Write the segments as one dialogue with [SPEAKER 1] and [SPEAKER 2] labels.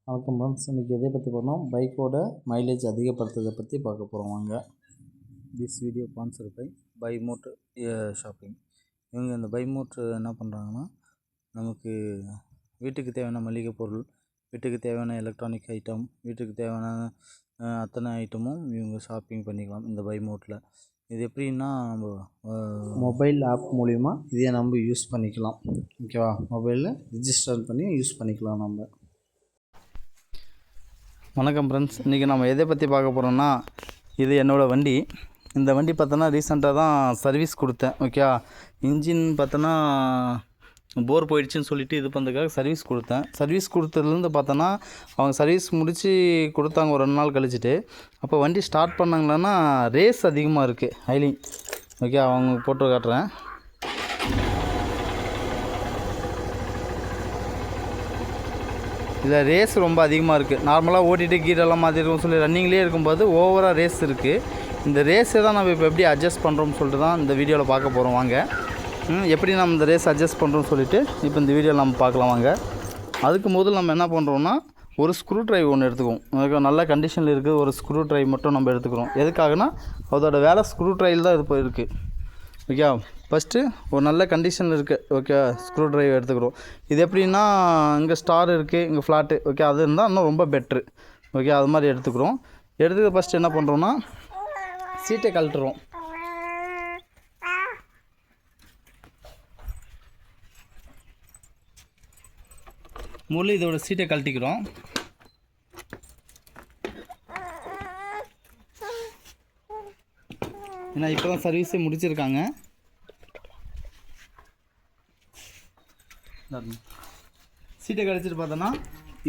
[SPEAKER 1] வணக்கம் ஃப்ரெண்ட்ஸ், இன்றைக்கி எதை பற்றி போகிறோம், பைக்கோட மைலேஜ் அதிகப்படுத்துறதை பற்றி பார்க்க போகிறோம். வாங்க. திஸ் வீடியோ ஸ்பான்சர் பை பைமோட் ஷாப்பிங். இவங்க இந்த பைமோட் என்ன பண்ணுறாங்கன்னா, நமக்கு வீட்டுக்கு தேவையான மளிகை பொருள், வீட்டுக்கு தேவையான எலக்ட்ரானிக் ஐட்டம், வீட்டுக்கு தேவையான அத்தனை ஐட்டமும் இவங்க ஷாப்பிங் பண்ணிக்கலாம் இந்த பைமோட்டில். இது எப்படின்னா, நம்ம மொபைல் ஆப் மூலிமா இதை நம்ம யூஸ் பண்ணிக்கலாம். ஓகேவா? மொபைலில் ரிஜிஸ்டர் பண்ணி யூஸ் பண்ணிக்கலாம் நம்ம. வணக்கம் ஃப்ரெண்ட்ஸ், இன்றைக்கி நம்ம எதை பற்றி பார்க்க போகிறோம்னா, இது என்னோடய வண்டி. இந்த வண்டி பார்த்தோன்னா ரீசெண்டாக தான் சர்வீஸ் கொடுத்தேன். ஓகே, இன்ஜின் பார்த்தோன்னா போர் போயிடுச்சுன்னு சொல்லிவிட்டு இது பண்ணுறதுக்காக சர்வீஸ் கொடுத்தேன். சர்வீஸ் கொடுத்ததுலேருந்து பார்த்தோன்னா அவங்க சர்வீஸ் முடித்து கொடுத்தாங்க ஒரு 2 நாள் கழிச்சிட்டு. அப்போ வண்டி ஸ்டார்ட் பண்ணாங்களான்னா ரேஸ் அதிகமாக இருக்குது, ஹைலிங். ஓகே, அவங்க போட்டு காட்டுறேன். இதில் ரேஸ் ரொம்ப அதிகமாக இருக்குது. நார்மலாக ஓட்டிகிட்டு கீரெல்லாம் மாற்றிருக்கோம் சொல்லி ரன்னிங்லேயே இருக்கும்போது ஓவராக ரேஸ் இருக்குது. இந்த ரேஸை தான் நம்ம இப்போ எப்படி அட்ஜஸ்ட் பண்ணுறோம்னு சொல்லிட்டு தான் இந்த வீடியோவில் பார்க்க போகிறோம். வாங்க, எப்படி நம்ம இந்த ரேஸ் அட்ஜஸ்ட் பண்ணுறோம்னு சொல்லிவிட்டு இப்போ இந்த வீடியோவில் நம்ம பார்க்கலாம். வாங்க. அதுக்கு முதல்ல நம்ம என்ன பண்ணுறோம்னா, ஒரு ஸ்க்ரூ ட்ரைவ் ஒன்று எடுத்துக்குவோம். அதுக்கு நல்ல கண்டிஷனில் இருக்குது. ஒரு ஸ்க்ரூ ட்ரைவ் மட்டும் நம்ம எடுத்துக்கிறோம். எதுக்காகனா, அதோட வேலை ஸ்க்ரூ ட்ரைவில் தான் இது இருக்குது. ஓகே, ஃபஸ்ட்டு ஒரு நல்ல கண்டிஷனில் இருக்குது. ஓகே, ஸ்க்ரூ ட்ரைவ் எடுத்துக்கிறோம். இது எப்படின்னா, இங்கே ஸ்டார் இருக்குது, இங்கே ஃப்ளாட்டு. ஓகே, அது இருந்தால் இன்னும் ரொம்ப பெட்ரு. ஓகே, அது மாதிரி எடுத்துக்கிறோம். எடுத்துக்க ஃபஸ்ட்டு என்ன பண்ணுறோன்னா, சீட்டை கழட்டுறோம். மூலம் இதோட சீட்டை கழட்டிக்கிறோம். ஏன்னா இப்போ தான் சர்வீஸே முடிச்சிருக்காங்க. சீட்டை கழிச்சிட்டு பார்த்தோன்னா,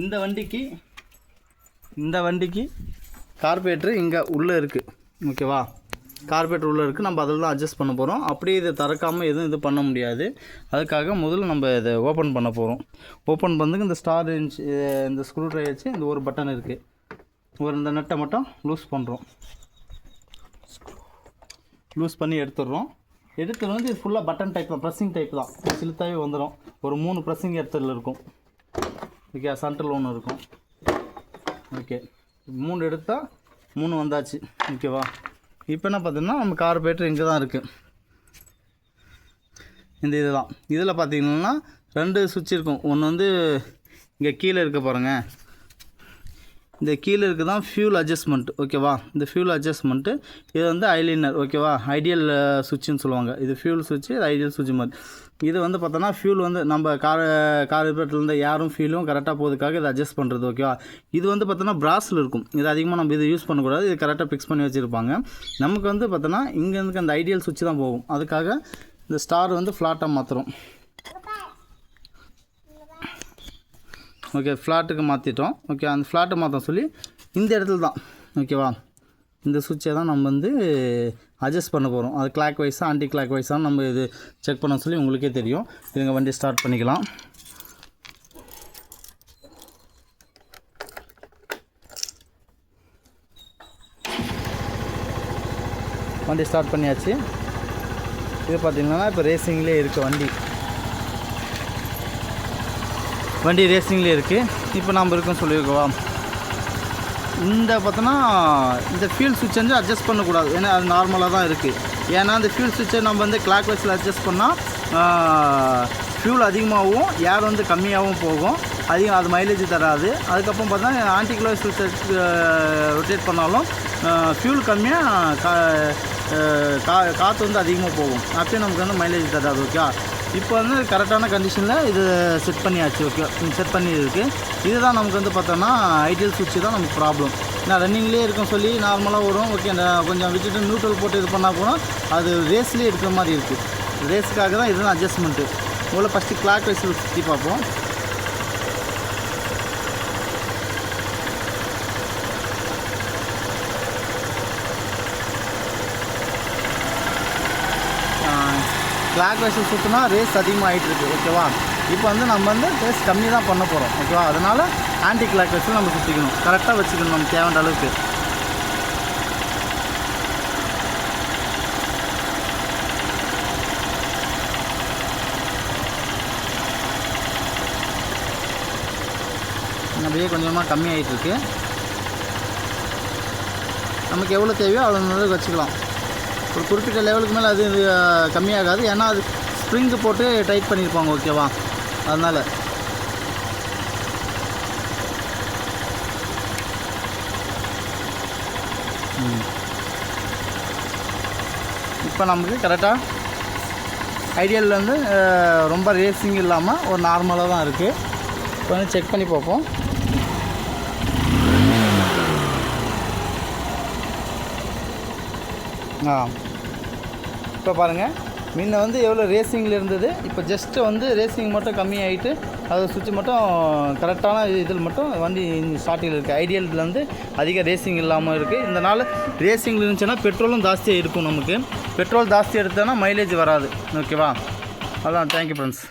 [SPEAKER 1] இந்த வண்டிக்கு கார்பரேட்ரு இங்கே உள்ளே இருக்குது. ஓகேவா? கார்பரேட்டர் உள்ளே இருக்குது. நம்ம அதில் தான் அட்ஜஸ்ட் பண்ண போகிறோம். அப்படியே இதை திறக்காமல் எதுவும் இது பண்ண முடியாது. அதுக்காக முதல்ல நம்ம இதை ஓப்பன் பண்ண போகிறோம். ஓப்பன் பண்ணதுக்கு இந்த ஸ்டார் இந்த ஸ்க்ரூ ட்ரைவர் வச்சு இந்த ஒரு பட்டன் இருக்குது. இந்த நட்டை மட்டும் லூஸ் பண்ணுறோம். லூஸ் பண்ணி எடுத்துடுறோம். எடுத்துகிட்டு வந்து இது ஃபுல்லாக பட்டன் டைப் தான், ப்ரெஸ்ஸிங் டைப் தான். சிலுத்தாவே வந்துடும். ஒரு 3 ப்ரெஸ்ஸிங் இடத்துல இருக்கும். ஓகே, சென்டரில் ஒன்று இருக்கும். ஓகே, 3 எடுத்தால் 3 வந்தாச்சு. ஓகேவா? இப்போ என்ன பார்த்தீங்கன்னா, நம்ம கார்பரேட்டர் இங்கே தான் இருக்குது. இந்த இதுதான். இதில் பார்த்தீங்கன்னா 2 சுவிட்ச் இருக்கும். ஒன்று வந்து இங்கே கீழே இருக்க பாருங்கள். இந்த கீழே இருக்குது தான் ஃபியூல் அட்ஜஸ்ட்மெண்ட். ஓகேவா? இந்த ஃபியூல் அட்ஜஸ்ட்மெண்ட்டு இது வந்து ஐலைனர். ஓகேவா? ஐடியல் சுவிட்சுன்னு சொல்லுவாங்க. இது ஃபியூல் சுவிட்சு, இது ஐடியல் சுவிட்ச் மாதிரி. இது வந்து பார்த்தோன்னா ஃபியூல் வந்து நம்ம கார்பரேட்டர்லேருந்து யாரும் ஃபியூலும் கரெக்டாக போகிறதுக்காக இதை அட்ஜஸ்ட் பண்ணுறது. ஓகேவா? இது வந்து பார்த்தோன்னா பிராஸில் இருக்கும். இது அதிகமாக நம்ம இது யூஸ் பண்ணக்கூடாது. இது கரெக்டாக ஃபிக்ஸ் பண்ணி வச்சுருப்பாங்க. நமக்கு வந்து பார்த்தோன்னா இங்கேருந்து அந்த ஐடியல் சுவிட்ச் தான் போகும். அதுக்காக இந்த ஸ்டார் வந்து ஃப்ளாட்டாக மாற்றுறோம். ஓகே, ஃப்ளாட்டுக்கு மாற்றிட்டோம். ஓகே, அந்த ஃப்ளாட்டை மாற்ற சொல்லி இந்த இடத்துல தான். ஓகேவா? இந்த சுவிட்சை தான் நம்ம வந்து அட்ஜஸ்ட் பண்ண போகிறோம். அது கிளாக் வைஸாக ஆன்டி கிளாக் வைஸாக நம்ம இது செக் பண்ண சொல்லி உங்களுக்கே தெரியும். இதுங்க வண்டி ஸ்டார்ட் பண்ணிக்கலாம். வண்டி ஸ்டார்ட் பண்ணியாச்சு. இது பார்த்திங்கன்னா இப்போ ரேசிங்லேயே இருக்குது வண்டி ரேசிங்லேயே இருக்குது. இப்போ நம்ம இருக்குன்னு சொல்லியிருக்கோம். இந்த பார்த்தோன்னா இந்த ஃபியூல் சுவிட்ச் வந்து அட்ஜஸ்ட் பண்ணக்கூடாது. ஏன்னா அது நார்மலாக தான் இருக்குது. ஏன்னா இந்த ஃபியூல் சுவிட்சை நம்ம வந்து கிளாக் வைஸில் அட்ஜஸ்ட் பண்ணால் ஃபியூல் அதிகமாகவும் ஏர் வந்து கம்மியாகவும் போகும். அது மைலேஜ் தராது. அதுக்கப்புறம் பார்த்தா ஆன்டி கிளாக் சுவிட்சை ரொட்டேட் பண்ணாலும் ஃபியூல் கம்மியாக காற்று வந்து அதிகமாக போகும். அப்போயும் நமக்கு வந்து மைலேஜ் தராது. ஓகே, இப்போ வந்து கரெக்டான கண்டிஷனில் இது செட் பண்ணியாச்சு. ஓகே, செட் பண்ணியிருக்கு. இதுதான் நமக்கு வந்து பார்த்தோன்னா ஐடியல் சுவிட்சு தான் நமக்கு ப்ராப்ளம். நான் ரன்னிங்லேயே இருக்கும் சொல்லி நார்மலாக வரும். ஓகே, கொஞ்சம் விட்டுட்டு நியூட்ரல் போட்டு இது பண்ணால் போனால் அது ரேஸ்லேயே இருக்கிற மாதிரி இருக்குது. ரேஸுக்காக தான் இதுதான் அட்ஜஸ்ட்மெண்ட்டு. முதல்ல ஃபஸ்ட்டு கிளாக் வைஸில் சுற்றி பார்ப்போம். கிளாக் வைஸில் சுற்றினா ரேஸ் அதிகமாக ஆகிட்டுருக்கு. ஓகேவா? இப்போ வந்து நம்ம வந்து ரேஸ் கம்மி தான் பண்ண போகிறோம். ஓகேவா? அதனால் ஆன்டி கிளாக் வைஸில் நம்ம சுற்றிக்கணும். கரெக்டாக வச்சுக்கணும் நம்ம தேவையான அளவுக்கு. அப்படியே கொஞ்சமாக கம்மியாகிட்டு இருக்கு. நமக்கு எவ்வளோ தேவையோ அவ்வளோ வச்சுக்கலாம். ஒரு குறிப்பிட்ட லெவலுக்கு மேலே அது கம்மியாகாது, ஏன்னா அது ஸ்ப்ரிங்கு போட்டு டைட் பண்ணியிருப்பாங்க. ஓகேவா, அதனால் இப்போ நமக்கு கரெக்டாக ஐடியல் வந்து ரொம்ப ரேசிங் இல்லாமல் ஒரு நார்மலாக தான் இருக்குது. இப்போ வந்து செக் பண்ணி பார்ப்போம். இப்போ பாருங்கள், முன்ன வந்து எவ்வளோ ரேசிங்கில் இருந்தது, இப்போ ஜஸ்ட்டு வந்து ரேசிங் மட்டும் கம்மியாகிட்டு அது சுவிட்ச் மட்டும் கரெக்டான இதில் மட்டும் வண்டி ஸ்டார்டிங்கில் இருக்குது. ஐடியலில் வந்து அதிக ரேசிங் இல்லாமல் இருக்குது. இந்த நாள் ரேசிங்கில் இருந்துச்சுன்னா பெட்ரோலும் ஜாஸ்தியாக இருக்கும். நமக்கு பெட்ரோல் ஜாஸ்தி எடுத்தோன்னா மைலேஜ் வராது. ஓகேவா, அதான். Thank you friends.